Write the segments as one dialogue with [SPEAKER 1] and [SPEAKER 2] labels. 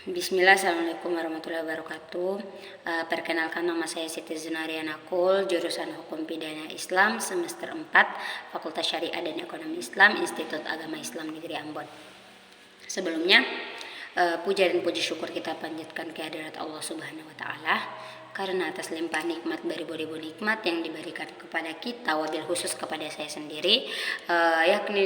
[SPEAKER 1] Bismillah, Assalamualaikum warahmatullahi wabarakatuh. Perkenalkan, nama saya Siti Zunaria Nakul, jurusan Hukum Pidana Islam, semester 4, Fakultas Syariah dan Ekonomi Islam, Institut Agama Islam Negeri Ambon. Sebelumnya, puja dan puji syukur kita panjatkan kehadirat Allah Subhanahu wa Ta'ala, karena atas limpah nikmat beribu-ribu nikmat yang diberikan kepada kita, wabil khusus kepada saya sendiri, yakni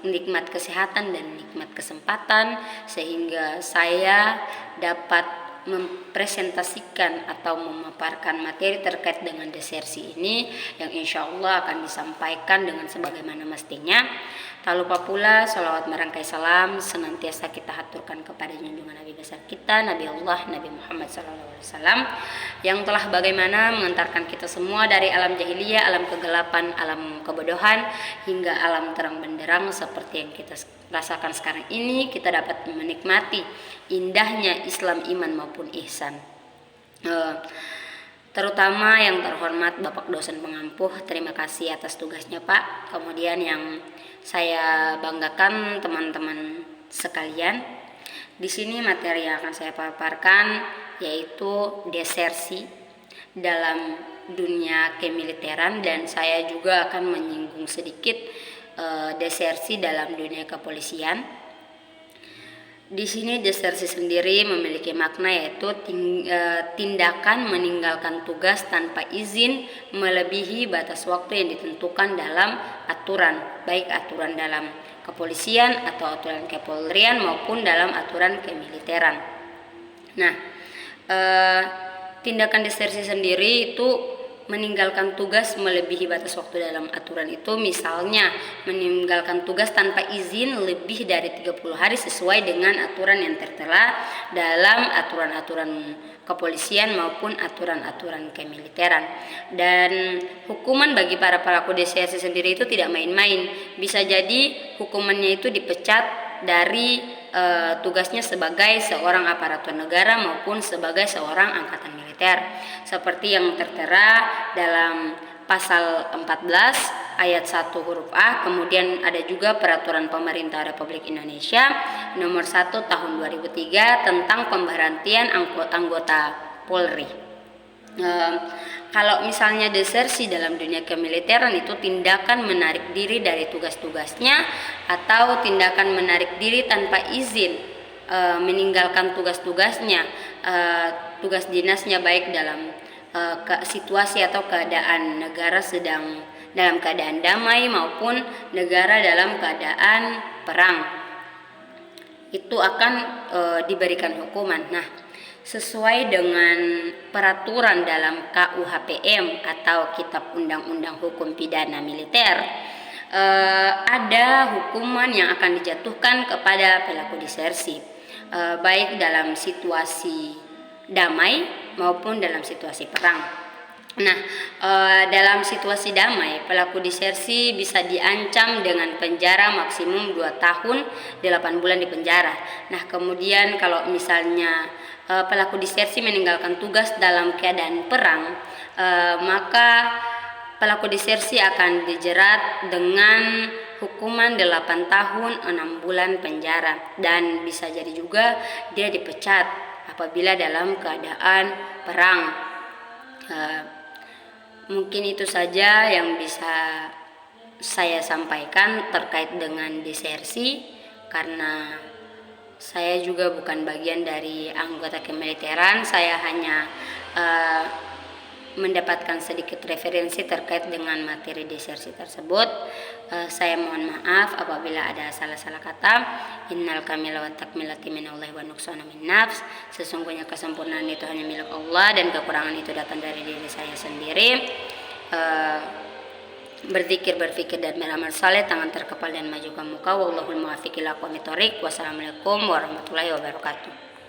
[SPEAKER 1] nikmat kesehatan dan nikmat kesempatan, sehingga saya dapat mempresentasikan atau memaparkan materi terkait dengan desersi ini yang insya Allah akan disampaikan dengan sebagaimana mestinya. Tak lupa pula salawat merangkai salam senantiasa kita haturkan kepada junjungan Nabi besar kita, Nabi Allah, Nabi Muhammad SAW, yang telah bagaimana mengantarkan kita semua dari alam jahiliyah, alam kegelapan, alam kebodohan, hingga alam terang benderang seperti yang kita rasakan sekarang ini. Kita dapat menikmati indahnya Islam, iman maupun ihsan. Terutama yang terhormat Bapak dosen pengampuh, terima kasih atas tugasnya Pak. Kemudian yang saya banggakan teman-teman sekalian, di sini materi yang akan saya paparkan yaitu desersi dalam dunia kemiliteran, dan saya juga akan menyinggung sedikit desersi dalam dunia kepolisian. Di sini desersi sendiri memiliki makna yaitu tindakan meninggalkan tugas tanpa izin melebihi batas waktu yang ditentukan dalam aturan, baik aturan dalam kepolisian atau aturan kepolrian maupun dalam aturan kemiliteran. Nah, tindakan desersi sendiri itu meninggalkan tugas melebihi batas waktu dalam aturan itu, misalnya meninggalkan tugas tanpa izin lebih dari 30 hari sesuai dengan aturan yang tertera dalam aturan-aturan kepolisian maupun aturan-aturan kemiliteran. Dan hukuman bagi para pelaku desersi sendiri itu tidak main-main. Bisa jadi hukumannya itu dipecat dari tugasnya sebagai seorang aparatur negara maupun sebagai seorang angkatan militer, seperti yang tertera dalam pasal 14 ayat 1 huruf A. Kemudian ada juga peraturan pemerintah Republik Indonesia nomor 1 tahun 2003 tentang pemberhentian anggota Polri. Kalau misalnya desersi dalam dunia kemiliteran itu tindakan menarik diri dari tugas-tugasnya atau tindakan menarik diri tanpa izin, meninggalkan tugas-tugasnya, tugas dinasnya, baik dalam situasi atau keadaan negara sedang dalam keadaan damai maupun negara dalam keadaan perang, itu akan diberikan hukuman. Nah, sesuai dengan peraturan dalam KUHPM atau Kitab Undang-Undang Hukum Pidana Militer, ada hukuman yang akan dijatuhkan kepada pelaku desersi, baik dalam situasi damai maupun dalam situasi perang. Nah, dalam situasi damai, pelaku desersi bisa diancam dengan penjara maksimum 2 tahun 8 bulan di penjara. Nah, kemudian kalau misalnya pelaku desersi meninggalkan tugas dalam keadaan perang, maka pelaku desersi akan dijerat dengan hukuman 8 tahun 6 bulan penjara, dan bisa jadi juga dia dipecat apabila dalam keadaan perang. Mungkin itu saja yang bisa saya sampaikan terkait dengan desersi, karena saya juga bukan bagian dari anggota kemiliteran. Saya hanya mendapatkan sedikit referensi terkait dengan materi desersi tersebut. Saya mohon maaf apabila ada salah-salah kata. Innal kamila wa takmilati minallahi wa nuqsana min nafs. Sesungguhnya kesempurnaan itu hanya milik Allah dan kekurangan itu datang dari diri saya sendiri. Berzikir, berfikir dan beramal saleh, tangan terkepal dan maju ke muka. Wallahul muwaffiq ila aqwamit thoriq. Wassalamualaikum warahmatullahi wabarakatuh.